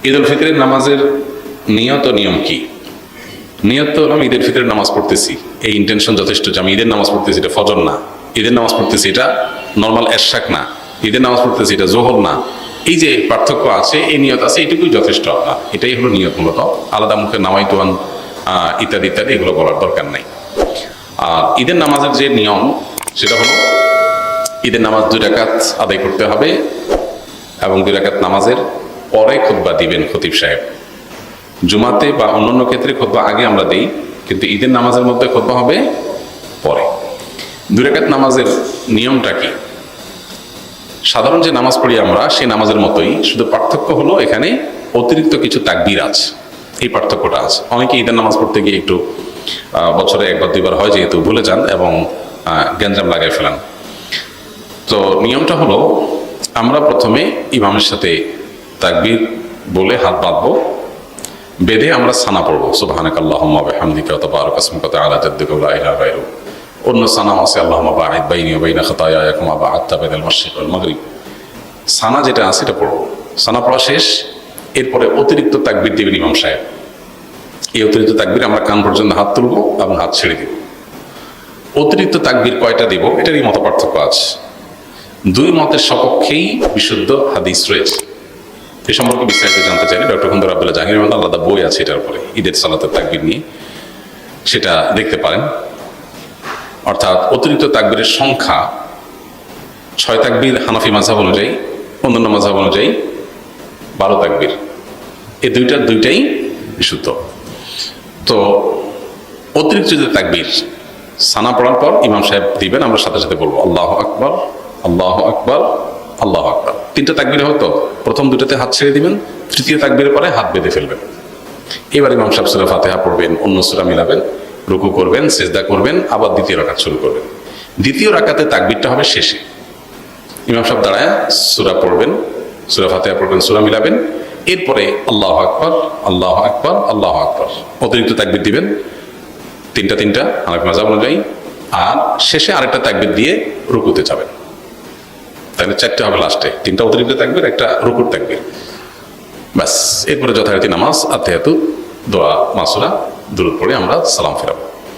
ঈদ উল ফিতরের নামাজের নিয়ত ও নিয়ম কি? নিয়ত তো আমি ঈদের ফিতরের নামাজ পড়তেছি, এই ইন্টেনশন যথেষ্ট যে আমি ঈদের নামাজ পড়তেছি, এটা ফজর না। ঈদের নামাজ পড়তেছি, এটা নর্মাল এরশাক না। ঈদের নামাজ পড়তেছি, এটা জোহর না। এই যে পার্থক্য আছে, এই নিয়ত আছে, এটুকুই যথেষ্ট আপনার। এটাই হলো নিয়ত। মূলত আলাদা মুখে নামাইতুয়ান ইত্যাদি ইত্যাদি এগুলো বলার দরকার নাই। আর ঈদের নামাজের যে নিয়ম, সেটা হলো ঈদের নামাজ 2 রাকাত আদায় করতে হবে এবং 2 রাকাত নামাজের পরে খুতবা দিবেন খতিব সাহেব। জুমাতে বা অন্যান্য ক্ষেত্রে খুতবা আগে আমরা দেই, কিন্তু ঈদের নামাজের মধ্যে খুতবা হবে পরে। 2 রাকাত নামাজের নিয়মটা কি? সাধারণ যে নামাজ পড়ি আমরা সেই নামাজের মতোই, শুধু পার্থক্য হলো এখানে অতিরিক্ত কিছু তাকবীর আছে। এই পার্থক্যটা আছে। অনেকে ঈদের নামাজ পড়তে গিয়ে একটু বছরে 1 বা 2 বার হয় যেহেতু ভুলে যান এবং গ্যাঞ্জাম লাগাই ফেলেন। তো নিয়মটা হলো, আমরা প্রথমে ইমামের সাথে তাকবীর বলে হাত বাঁধবো, বেঁধে আমরা সানা পড়বো, সুবহানাকাল্লাহুম্মা ওয়া বিহামদিকা ওয়া তাবারাকা ইসমুকা ওয়া তাআলা জাদ্দুকা ওয়া লা ইলাহা গায়রুক। অন্য সানাও আছে, আল্লাহুম্মা বা'আদ বাইনি ওয়া বাইনা খাতায়ায়া কামা বা'আদতা বাইনাল মাশরিক ওয়াল মাগরিব। সানা যেটা আছে এটা পড়বো। সানা পড়া শেষ, এরপরে অতিরিক্ত তাকবীর দিবেন ইমাম সাহেব। এই অতিরিক্ত তাকবীর আমরা কান পর্যন্ত হাত তুলবো এবং হাত ছেড়ে দিব। অতিরিক্ত তাকবীর কয়টা দিব এটারই মত পার্থক্য আছে। 2 মতের সপক্ষেই বিশুদ্ধ হাদিস রয়েছে। এ সম্পর্কে বিস্তারিত জানতে চাইলে ডক্টর খন্দকার আব্দুল্লাহ জাহাঙ্গীর আলাদা বই আছে এটার উপরে, ঈদের সালাতের তাকবীর নিয়ে, সেটা দেখতে পারেন। অর্থাৎ অতিরিক্ত তাকবীরের সংখ্যা 6 তাকবীর হানাফি মাযহাব অনুযায়ী, অন্যান্য মাযহাব অনুযায়ী 12 তাকবীর। এই দুইটাই বিশুদ্ধ। তো অতিরিক্ত যে তাকবীর সানা পড়ার পর ইমাম সাহেব দিবেন, আমরা সাথে সাথে বলবো আল্লাহু আকবার, আল্লাহু আকবার, আল্লাহু আকবার। 3টা তাকবীর হতো, প্রথম 2টাতে হাত ছেড়ে দিবেন, তৃতীয় তাকবীরের পরে হাত বেঁধে ফেলবেন। এবার ইমাম সাহেব সূরা ফাতিহা পড়বেন, অন্য সূরা মিলাবেন, রুকু করবেন, সিজদা করবেন, আবার দ্বিতীয় রাকাত শুরু করবেন। দ্বিতীয় রাকাতে তাকবীরটা হবে শেষে। ইমাম সাহেব দাঁড়ায় সূরা পড়বেন, সূরা ফাতিহা পড়বেন, সূরা মিলাবেন, এরপরে আল্লাহু আকবার, আল্লাহু আকবার, আল্লাহু আকবার, অতিরিক্ত তাকবীর দিবেন, 3টা হানাফি মাযহাব অনুযায়ী। আর শেষে আরেকটা তাকবীর দিয়ে রুকুতে যাবেন। তাহলে 4টে হবে লাস্টে, 3টা অতিরিক্ত তাকবীর, একটা রুকুর তাকবীর, ব্যাস। এরপরে যথারীতি নামাজ, আত্তাহিয়াতু, দোয়া, মাসুরা, দুরূদ পড়ে আমরা সালাম ফেরাবো।